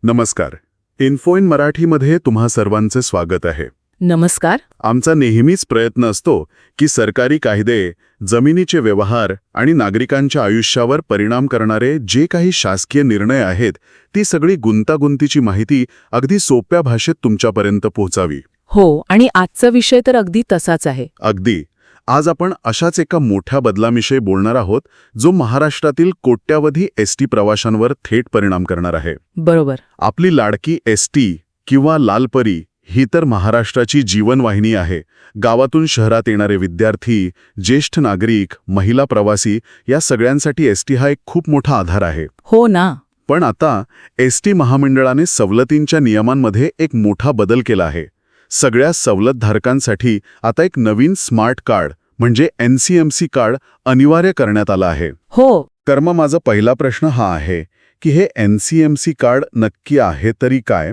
नमस्कार. Info in मराठीमध्ये तुम्हा सर्वांचे स्वागत आहे. नमस्कार. आमचा नेहमीच प्रयत्न असतो की सरकारी कायदे, जमिनीचे व्यवहार आणि नागरिकांच्या आयुष्यावर परिणाम करणारे जे काही शासकीय निर्णय आहेत ती सगळी गुंतागुंतीची माहिती अगदी सोप्या भाषेत तुमच्यापर्यंत पोहोचावी. हो, आणि आजचा विषय तर अगदी तसाच आहे. अगदी. आज आपण अशाच एका मोठ्या बदलाविषयी बोलणार आहोत जो महाराष्ट्रातील कोट्यावधी एसटी प्रवाशांवर थेट परिणाम करणार आहे. बरोबर. आपली लाडकी एसटी किंवा लालपरी ही तर महाराष्ट्राची जीवनवाहिनी आहे. गावातून शहरात येणारे विद्यार्थी, ज्येष्ठ नागरिक, महिला प्रवासी या सगळ्यांसाठी एसटी हा एक खूप मोठा आधार आहे. हो ना. पण आता एसटी महामंडळाने सवलतींच्या नियमांमध्ये एक मोठा बदल केला आहे. सगळ्या सवलतधारकांसाठी आता एक नवीन स्मार्ट कार्ड म्हणजे NCMC कार्ड अनिवार्य करण्यात आलं आहे. हो. तर मग माझा पहिला प्रश्न हा आहे की हे NCMC कार्ड नक्की आहे तरी काय,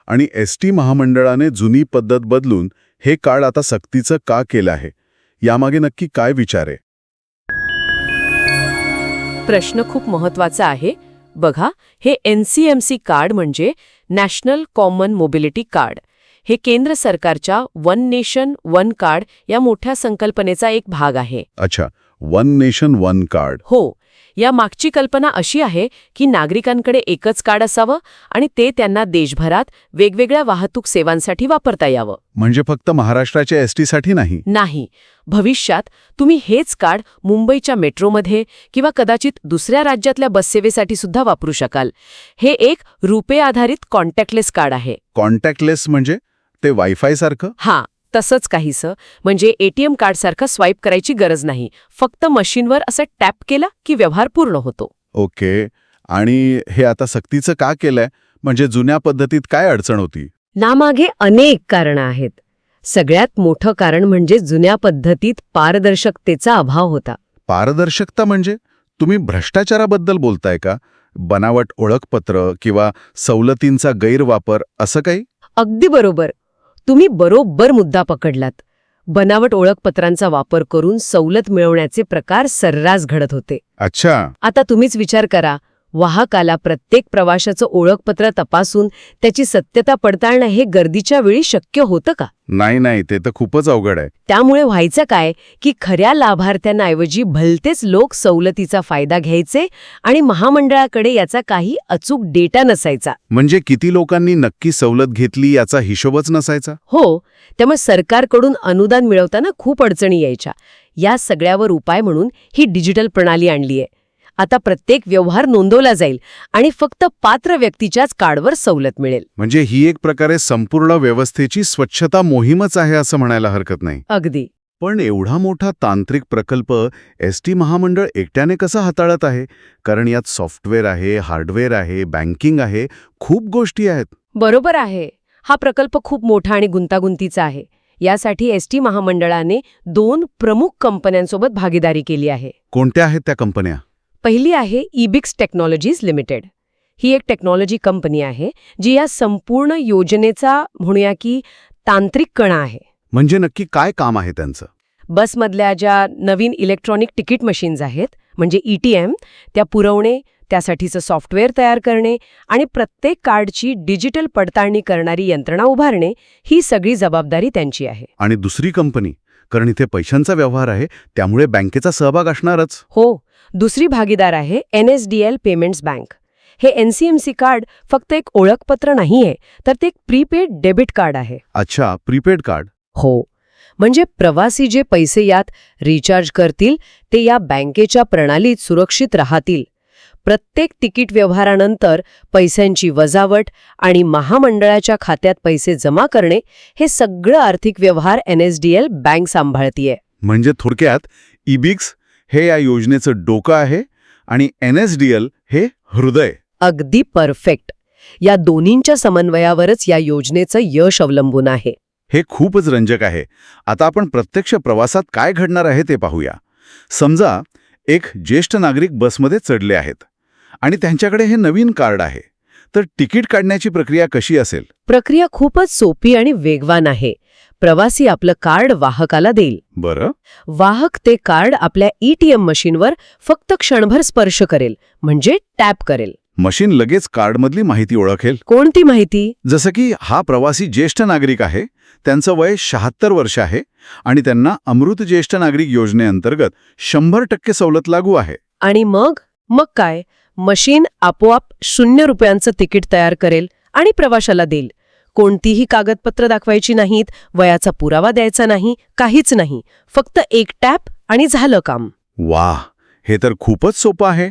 आणि एसटी महामंडळाने जुनी पद्धत बदलून हे कार्ड आता सक्तीचं का केलं आहे, यामागे नक्की काय विचार आहे? प्रश्न खूप महत्वाचा आहे. बघा, हे NCMC कार्ड म्हणजे नॅशनल कॉमन मोबिलिटी कार्ड. हे केंद्र सरकारच्या वन नेशन वन कार्ड या मोठ्या संकल्पनेचा एक भाग आहे. अच्छा, वन नेशन वन कार्ड. हो. या मागची कल्पना अशी आहे की नागरिकांकडे एकच कार्ड असावं आणि ते त्यांना देशभरात वेगवेगळ्या वाहतूक सेवांसाठी वापरता यावं. म्हणजे फक्त महाराष्ट्राच्या एसटीसाठी नाही? नाही. भविष्यात तुम्ही हेच कार्ड मुंबईच्या मेट्रोमध्ये किंवा कदाचित दुसऱ्या राज्यातल्या बससेवेसाठी सुद्धा वापरू शकाल. हे एक रुपे आधारित कॉन्टॅक्टलेस कार्ड आहे. कॉन्टॅक्टलेस म्हणजे ते वायफाय सारखं? हां, तसंच काहीसं. म्हणजे ATM कार्डसारखं स्वाईप करायची गरज नाही. फक्त मशीनवर असं टॅप केलं की व्यवहार पूर्ण होतो. ओके. आणि हे आता सक्तीचं का केलंय? म्हणजे जुन्या पद्धतीत काय अडचण होती? नामागे अनेक कारणं आहेत. सगळ्यात मोठं कारण म्हणजे जुन्या पद्धतीत पारदर्शकतेचा अभाव होता. पारदर्शकता म्हणजे तुम्ही भ्रष्टाचाराबद्दल बोलताय का? बनावट ओळखपत्र किंवा सवलतींचा गैरवापर असं काही? अगदी बरोबर. तुम्ही बरोबर मुद्दा पकडलात. बनावट ओळखपत्रांचा वापर करून सवलत मिळवण्याचे प्रकार सर्रास घडत होते. अच्छा. आता तुम्हीच विचार करा, वाहकाला प्रत्येक प्रवाशाचं ओळखपत्र तपासून त्याची सत्यता पडताळणं हे गर्दीच्या वेळी शक्य होतं का? नाही, ते तर खूपच अवघड आहे. त्यामुळे व्हायचं काय की खऱ्या लाभार्थ्यांऐवजी भलतेच लोक सवलतीचा फायदा घ्यायचे आणि महामंडळाकडे याचा काही अचूक डेटा नसायचा. म्हणजे किती लोकांनी नक्की सवलत घेतली याचा हिशोबच नसायचा? हो. त्यामुळे सरकारकडून अनुदान मिळवताना खूप अडचणी यायच्या. या सगळ्यावर उपाय म्हणून ही डिजिटल प्रणाली आणलीय. आता प्रत्येक व्यवहार नोंदवला जाईल आणि फक्त पात्र व्यक्तीच्याच कार्डवर सवलत मिळेल. म्हणजे ही एक प्रकारे संपूर्ण व्यवस्थेची स्वच्छता मोहीमच आहे असं म्हणायला हरकत नाही. अगदी. पण एवढा मोठा तांत्रिक प्रकल्प एसटी महामंडळ एकट्याने कसा हाताळत आहे? कारण यात सॉफ्टवेअर आहे, हार्डवेअर आहे, बँकिंग आहे, खूप गोष्टी आहेत. बरोबर आहे. हा प्रकल्प खूप मोठा आणि गुंतागुंतीचा आहे. यासाठी एसटी महामंडळाने 2 प्रमुख कंपन्यांसोबत भागीदारी केली आहे. कोणत्या आहेत त्या कंपन्या? पहिली आहे इबिक्स टेक्नॉलॉजीज लिमिटेड. ही एक टेक्नॉलॉजी कंपनी आहे जी या संपूर्ण योजनेचा म्हणूया की तांत्रिक कणा आहे. म्हणजे नक्की काय काम आहे त्यांचं? बसमधल्या ज्या नवीन इलेक्ट्रॉनिक तिकीट मशीन्स आहेत म्हणजे ETM त्या पुरवणे, त्यासाठीचं सॉफ्टवेअर तयार करणे आणि प्रत्येक कार्डची डिजिटल पडताळणी करणारी यंत्रणा उभारणे ही सगळी जबाबदारी त्यांची आहे. आणि दुसरी कंपनी? कारण इथे पैशांचा व्यवहार आहे त्यामुळे बँकेचा सहभाग असणारच. हो. दुसरी भागीदार आहे NSDL पेमेंट्स बँक. हे NCMC कार्ड फक्त एक ओळखपत्र नाहीये, तर ते एक प्रीपेड डेबिट कार्ड आहे. अच्छा, प्रीपेड कार्ड. हो. म्हणजे प्रवासी जे पैसे यात रिचार्ज करतील ते या बँकेच्या प्रणालीत सुरक्षित राहतील. प्रत्येक तिकीट व्यवहारानंतर पैशांची वजावट आणि महामंडळाच्या खात्यात पैसे जमा करणे हे सगळं आर्थिक व्यवहार NSDL बँक सांभाळतीये. म्हणजे थोडक्यात इबिक्स हे या योजनेचं डोकं आहे आणि NSDL हे हृदय. अगदी परफेक्ट. या दोन्हींच्या समन्वयावरच या योजनेचं यश अवलंबून आहे. हे खूपच रंजक आहे. आता आपण प्रत्यक्ष प्रवासात काय घडणार आहे ते पाहूया. समजा एक ज्येष्ठ नागरिक बसमध्ये चढले आहेत आणि त्यांच्याकडे हे नवीन कार्ड आहे, तर तिकीट काढण्याची प्रक्रिया कशी असेल? प्रक्रिया खूपच सोपी आणि वेगवान आहे. प्रवासी आपलं कार्ड वाहकाला देईल. बरं. वाहक ते कार्ड आपल्या ETM मशीनवर फक्त क्षणभर स्पर्श करेल म्हणजे टॅप करेल. मशीन लगेच कार्डमधली माहिती ओळखेल. कोणती माहिती? जसं की हा प्रवासी ज्येष्ठ नागरिक आहे, त्यांचं वय 76 वर्ष आहे आणि त्यांना अमृत ज्येष्ठ नागरिक योजनेअंतर्गत 100% सवलत लागू आहे. आणि मग काय? मशीन आपोआप 0 रुपयांचं तिकीट तयार करेल आणि प्रवाशाला देईल. कोणतीही कागदपत्र दाखवायची नाहीत, वयाचा पुरावा द्यायचा नाही, काहीच नाही. फक्त एक टॅप आणि झालं काम. वाह, हे तर खूपच सोपं आहे.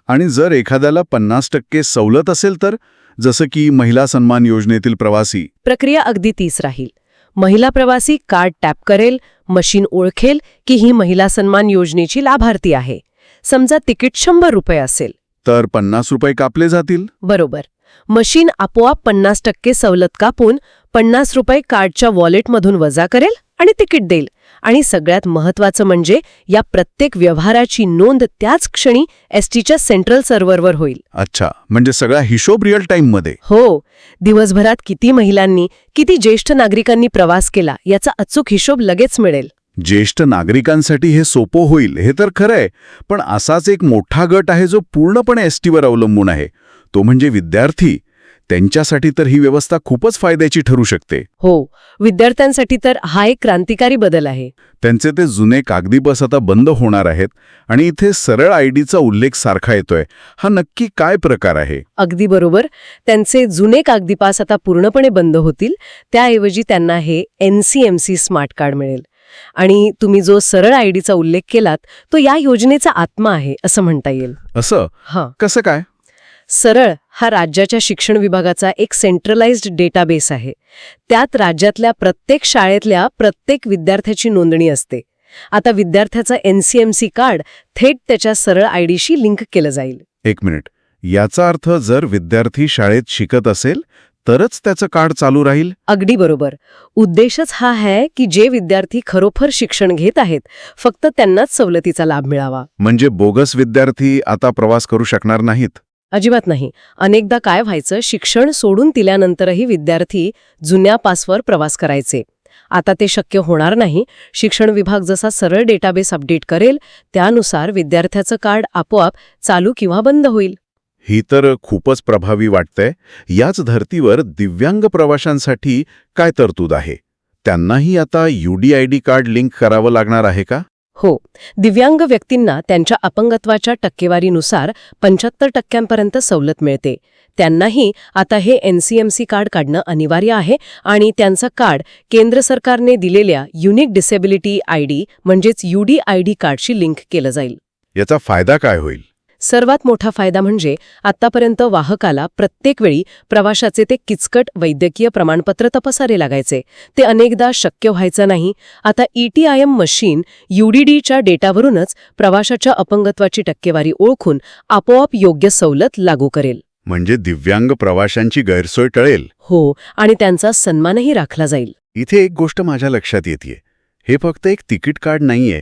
आणि जर एखाद्याला 50% सवलत असेल तर, जसं की महिला सन्मान योजनेतील प्रवासी? प्रक्रिया अगदी तीच राहील. महिला प्रवासी कार्ड टॅप करेल, मशीन ओळखेल की ही महिला सन्मान योजनेची लाभार्थी आहे. समजा तिकीट 100 रुपये असेल तर 50 रुपये कापले जातील. बरोबर. मशीन आपोआप 50% सवलत कापून 50 रुपये कार्डच्या वॉलेटमधून वजा करेल आणि तिकीट देईल. आणि सगळ्यात महत्त्वाचं म्हणजे या प्रत्येक व्यवहाराची नोंद त्याच क्षणी एसटीच्या सेंट्रल सर्व्हरवर होईल. अच्छा, म्हणजे सगळा हिशोब रिअल टाईममध्ये. हो. दिवसभरात किती महिलांनी, किती ज्येष्ठ नागरिकांनी प्रवास केला याचा अचूक हिशोब लगेच मिळेल. ज्येष्ठ नागरिकांसाठी हे सोपं होईल हे तर खरं आहे, पण असाच एक मोठा गट आहे जो पूर्णपणे एसटीवर अवलंबून आहे, तो म्हणजे विद्यार्थी. त्यांच्यासाठी तर ही व्यवस्था खूपच फायद्याची ठरू शकते. हो, विद्यार्थ्यांसाठी तर हा एक क्रांतिकारी बदल आहे. त्यांचे ते जुने कागदी बस आता बंद होणार आहेत आणि इथे सरळ आयडीचा उल्लेख सारखा येतोय. हा नक्की काय प्रकार आहे? अगदी बरोबर. त्यांचे जुने कागदी पास आता पूर्णपणे बंद होतील. त्याऐवजी त्यांना हे NCMC स्मार्ट कार्ड मिळेल. आणि तुम्ही जो सरळ आयडीचा उल्लेख केलात तो या योजनेचा आत्मा आहे असं म्हणता येईल. असं? कसं काय? सरळ हा राज्याच्या शिक्षण विभागाचा एक सेंट्रलाइज्ड डेटाबेस आहे. त्यात राज्यातल्या प्रत्येक शाळेतल्या प्रत्येक विद्यार्थ्याची नोंदणी असते. आता विद्यार्थ्याचा NCMC कार्ड थेट त्याच्या सरळ आयडीशी लिंक केलं जाईल. एक मिनिट, याचा अर्थ जर विद्यार्थी शाळेत शिकत असेल तरच त्याचं कार्ड चालू राहील? अगदी बरोबर. उद्देशच हा आहे की जे विद्यार्थी खरोखर शिक्षण घेत आहेत फक्त त्यांनाच सवलतीचा लाभ मिळावा. म्हणजे बोगस विद्यार्थी आता प्रवास करू शकणार नाहीत? अजिबात नाही. अनेकदा काय व्हायचं, शिक्षण सोडून दिल्यानंतरही विद्यार्थी जुन्या पासवर प्रवास करायचे. आता ते शक्य होणार नाही. शिक्षण विभाग जसा सरळ डेटाबेस अपडेट करेल त्यानुसार विद्यार्थ्याचं कार्ड आपोआप चालू किंवा बंद होईल. ही तर खूपच प्रभावी वाटतंय. याच धर्तीवर दिव्यांग प्रवाशांसाठी काय तरतूद आहे? त्यांनाही आता UDID कार्ड लिंक करावं लागणार आहे का? हो. दिव्यांग व्यक्तींना त्यांच्या अपंगत्वाच्या टक्केवारीनुसार 75% सवलत मिळते. त्यांनाही आता हे NCMC कार्ड काढणं अनिवार्य आहे आणि त्यांचं कार्ड केंद्र सरकारने दिलेल्या युनिक डिसेबिलिटी ID म्हणजेच UDID कार्डशी लिंक केलं जाईल. याचा फायदा काय होईल? सर्वात मोठा फायदा म्हणजे आतापर्यंत वाहकाला प्रत्येक वेळी प्रवाशाचे ते किचकट वैद्यकीय प्रमाणपत्र तपासावे लागायचे. ते अनेकदा शक्य व्हायचं नाही. आता ETIM मशीन UDDच्या डेटावरूनच प्रवाशाच्या अपंगत्वाची टक्केवारी ओळखून आपोआप योग्य सवलत लागू करेल. म्हणजे दिव्यांग प्रवाशांची गैरसोय टळेल. हो, आणि त्यांचा सन्मानही राखला जाईल. इथे एक गोष्ट माझ्या लक्षात येते. हे फक्त एक तिकीट कार्ड नाहीये.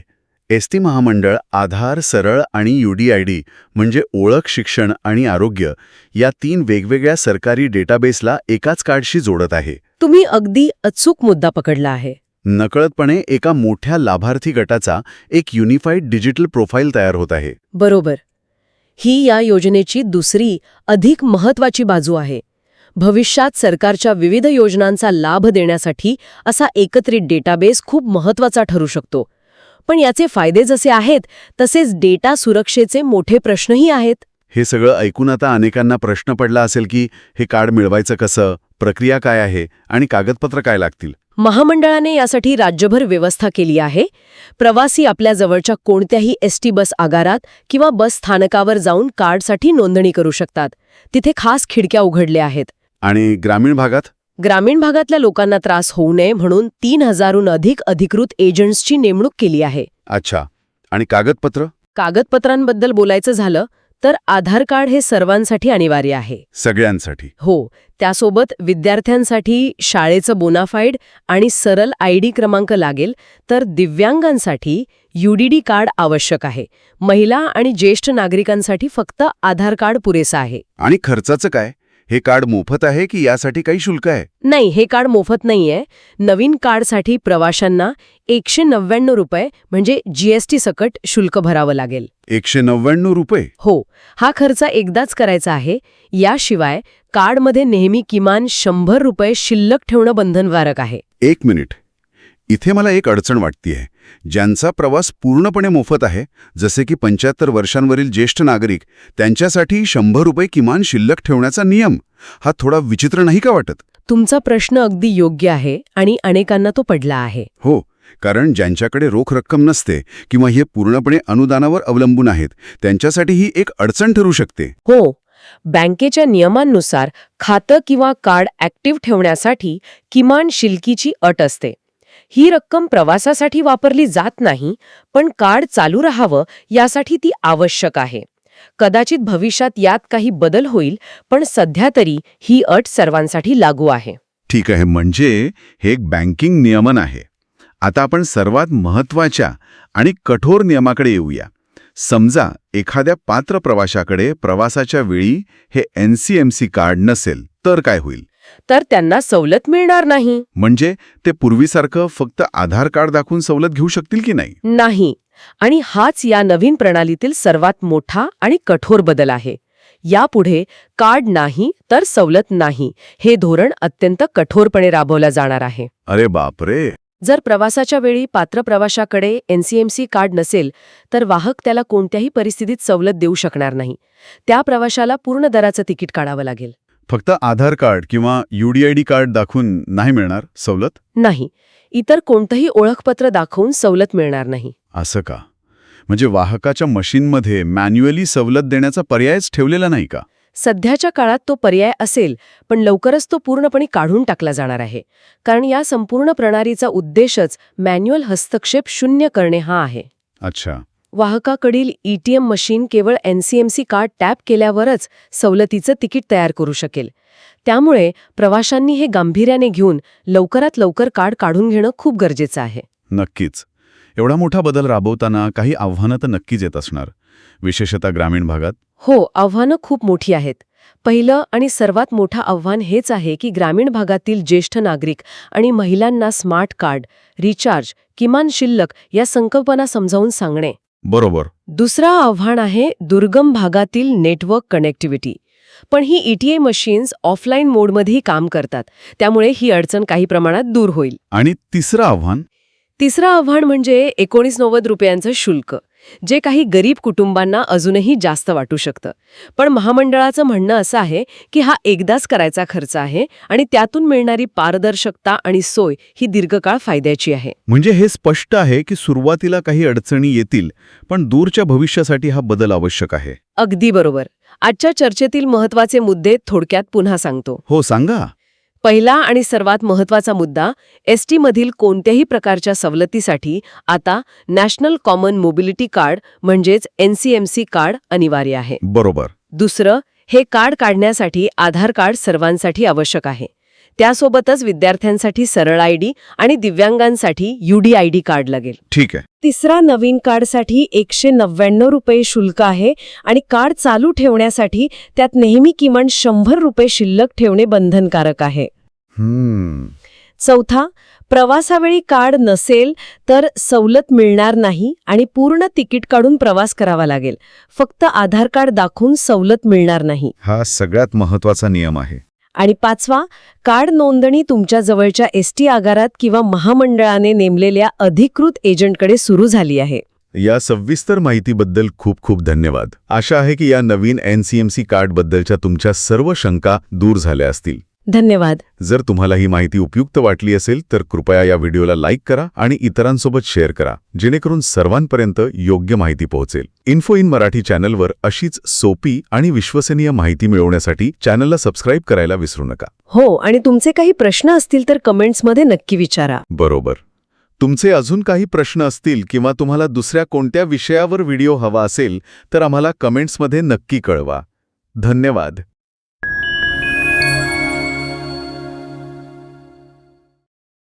एसटी महामंडळ आधार, सरळ आणि UDID म्हणजे ओळख, शिक्षण आणि आरोग्य या 3 वेगवेगळ्या सरकारी डेटाबेसला एकाच कार्डशी जोडत आहे. तुम्ही अगदी अचूक मुद्दा पकडला आहे. नकळतपणे एका मोठ्या लाभार्थी गटाचा एक युनिफाईड डिजिटल प्रोफाईल तयार होत आहे. बरोबर. ही या योजनेची दुसरी अधिक महत्त्वाची बाजू आहे. भविष्यात सरकारच्या विविध योजनांचा लाभ देण्यासाठी असा एकत्रित डेटाबेस खूप महत्त्वाचा ठरू शकतो. पण याचे फायदे जसे आहेत तसेच डेटा सुरक्षेचे मोठे प्रश्नही आहेत. हे सगळं ऐकून आता अनेकांना प्रश्न पडला असेल की हे कार्ड मिळवायचं कसं, प्रक्रिया काय आहे आणि कागदपत्र काय लागतील? महामंडळाने यासाठी राज्यभर व्यवस्था केली आहे. प्रवासी आपल्या जवळच्या कोणत्याही एसटी बस आगारात किंवा बस स्थानकावर जाऊन कार्डसाठी नोंदणी करू शकतात. तिथे खास खिडक्या उघडल्या आहेत. आणि ग्रामीण भागात? ग्रामीण भागातल्या लोकांना त्रास होऊ नये म्हणून 3000हून अधिक अधिकृत एजंट्सची नेमणूक केली आहे. अच्छा. आणि कागदपत्र? कागदपत्रांबद्दल बोलायचं झालं तर आधार कार्ड हे सर्वांसाठी अनिवार्य आहे. सगळ्यांसाठी? हो. त्यासोबत विद्यार्थ्यांसाठी शाळेचं बोनाफाईड आणि सरळ ID क्रमांक लागेल, तर दिव्यांगांसाठी UDD कार्ड आवश्यक आहे. महिला आणि ज्येष्ठ नागरिकांसाठी फक्त आधार कार्ड पुरेसं आहे. आणि खर्चाचं काय? हे कार्ड मोफत आहे की यासाठी काही शुल्क आहे? नाही, हे कार्ड मोफत नाहीये. नवीन कार्डसाठी प्रवाशांना 199 रुपये म्हणजे जीएसटी सकट शुल्क भरावं लागेल. 199 रुपये? हो, हा खर्च एकदाच करायचा आहे. याशिवाय कार्डमध्ये नेहमी किमान 100 रुपये शिल्लक ठेवणं बंधनकारक आहे. एक मिनिट. इथे मला एक अडचण वाटतीये. ज्यांचा प्रवास पूर्णपणे मोफत आहे, जसे की 75 वर्षांवरील ज्येष्ठ नागरिक, त्यांच्यासाठी 100 रुपये किमान शिल्लक ठेवण्याचा नियम हा थोडा विचित्र नाही का वाटत? तुमचा प्रश्न अगदी योग्य आहे आणि अनेकांना तो पडला आहे. हो, कारण ज्यांच्याकडे रोख रक्कम नसते किंवा हे पूर्णपणे अनुदानावर अवलंबून आहेत, त्यांच्यासाठी ही एक अडचण ठरू शकते. हो, बँकेच्या नियमांनुसार खातं किंवा कार्ड ॲक्टिव्ह ठेवण्यासाठी किमान शिल्कीची अट असते. ही रक्कम प्रवासासाठी वापरली जात नाही, पण कार्ड चालू राहावं यासाठी ती आवश्यक आहे. कदाचित भविष्यात यात काही बदल होईल, पण सध्या तरी ही अट सर्वांसाठी लागू आहे. ठीक आहे, म्हणजे हे एक बँकिंग नियमन आहे. आता आपण सर्वात महत्त्वाच्या आणि कठोर नियमाकडे येऊया. समजा एखाद्या पात्र प्रवाशाकडे प्रवासाच्या वेळी हे NCMC कार्ड नसेल, तर काय होईल? तर त्यांना सवलत मिळणार नाही. म्हणजे ते पूर्वीसारखं फक्त आधार कार्ड दाखवून सवलत घेऊ शकतील की नाही? नाही. आणि हाच या नवीन प्रणालीतील सर्वात मोठा आणि कठोर बदल आहे. यापुढे कार्ड नाही तर सवलत नाही हे धोरण अत्यंत कठोरपणे राबवलं जाणार आहे. अरे बापरे. जर प्रवासाच्या वेळी पात्र प्रवाशाकडे NCMC कार्ड नसेल, तर वाहक त्याला कोणत्याही परिस्थितीत सवलत देऊ शकणार नाही. त्या प्रवाशाला पूर्ण दराचं तिकीट काढावं लागेल. फक्त आधार कार्ड किंवा UDID कार्ड दाखवून नाही मिळणार सवलत? नाही. इतर कोणतंही ओळखपत्र दाखवून सवलत मिळणार नाही. असं का? म्हणजे वाहकाच्या मशीनमध्ये मॅन्युअली सवलत देण्याचा पर्यायच ठेवलेला नाही का? सध्याच्या काळात तो पर्याय असेल, पण लवकरच तो पूर्णपणे काढून टाकला जाणार आहे. कारण या संपूर्ण प्रणालीचा उद्देशच मॅन्युअल हस्तक्षेप शून्य करणे हा आहे. अच्छा. वाहकाकडील ETM मशीन केवळ NCMC कार्ड टॅप केल्यावरच सवलतीचं तिकीट तयार करू शकेल. त्यामुळे प्रवाशांनी हे गांभीर्याने घेऊन लवकरात लवकर कार्ड काढून घेणं खूप गरजेचं आहे. नक्कीच. एवढा मोठा बदल राबवताना काही आव्हानं तर नक्कीच येत असणार, विशेषतः ग्रामीण भागात. हो, आव्हानं खूप मोठी आहेत. पहिलं आणि सर्वात मोठं आव्हान हेच आहे की ग्रामीण भागातील ज्येष्ठ नागरिक आणि महिलांना स्मार्ट कार्ड, रिचार्ज, किमान शिल्लक या संकल्पना समजावून सांगणे. बरोबर. दुसरं आव्हान आहे दुर्गम भागातील नेटवर्क कनेक्टिव्हिटी. पण ही ETA मशीन्स ऑफलाईन मोडमध्येही काम करतात, त्यामुळे ही अडचण काही प्रमाणात दूर होईल. आणि तिसरं आव्हान? तिसरं आव्हान म्हणजे 1990 रुपयांचं शुल्क, जे काही गरीब कुटुंबांना अजूनही जास्त वाटू शकतं. पण महामंडळाचं म्हणणं असं आहे की हा एकदाच करायचा खर्च आहे आणि त्यातून मिळणारी पारदर्शकता आणि सोय ही दीर्घकाळ फायद्याची आहे. म्हणजे हे स्पष्ट आहे की सुरुवातीला काही अडचणी येतील, पण दूरच्या भविष्यासाठी हा बदल आवश्यक आहे. अगदी बरोबर. आजच्या चर्चेतील महत्त्वाचे मुद्दे थोडक्यात पुन्हा सांगतो. हो, सांगा. पहिला आणि सर्वात महत्त्वाचा मुद्दा, ST मधील कोणत्याही प्रकारच्या सवलतीसाठी आता नॅशनल कॉमन मोबिलिटी कार्ड म्हणजेच NCMC कार्ड अनिवार्य आहे. बरोबर. दुसरं, हे कार्ड काढण्यासाठी आधार कार्ड सर्वांसाठी आवश्यक आहे. त्यासोबतच विद्यार्थ्यांसाठी सरळ ID आणि दिव्यांगांसाठी UDID कार्ड लागेल. ठीक आहे. तिसरा, नवीन कार्डसाठी 199 रुपये शुल्क आहे आणि कार्ड चालू ठेवण्यासाठी त्यात नेहमी किमान 100 रुपये शिल्लक ठेवणे बंधनकारक आहे. चौथा, प्रवासावेळी कार्ड नसेल तर सवलत मिळणार नाही आणि पूर्ण तिकीट काढून प्रवास करावा लागेल. फक्त आधार कार्ड दाखवून सवलत मिळणार नाही. हा सगळ्यात महत्त्वाचा नियम आहे. आणि पाचवा, कार्ड नोंदणी तुमच्या जवळच्या ST आगारात किंवा महामंडळाने नेमलेल्या अधिकृत एजंटकडे सुरू झाली आहे. या सविस्तर माहितीबद्दल खूप खूप धन्यवाद. आशा आहे की या नवीन NCMC कार्डबद्दलच्या तुमच्या सर्व शंका दूर झाल्या असतील. धन्यवाद. जर तुम्हाला ही माहिती उपयुक्त वाटली असेल तर कृपया या व्हिडिओला लाईक करा आणि इतरांसोबत शेअर करा, जेणेकरून सर्वांपर्यंत योग्य माहिती पोहोचेल. इन्फो इन मराठी चॅनलवर अशीच सोपी आणि विश्वसनीय माहिती मिळवण्यासाठी चॅनलला सबस्क्राईब करायला विसरू नका. हो, आणि तुमचे काही प्रश्न असतील तर कमेंट्समध्ये नक्की विचारा. बरोबर. तुमचे अजून काही प्रश्न असतील किंवा तुम्हाला दुसऱ्या कोणत्या विषयावर व्हिडिओ हवा असेल तर आम्हाला कमेंट्समध्ये नक्की कळवा. धन्यवाद.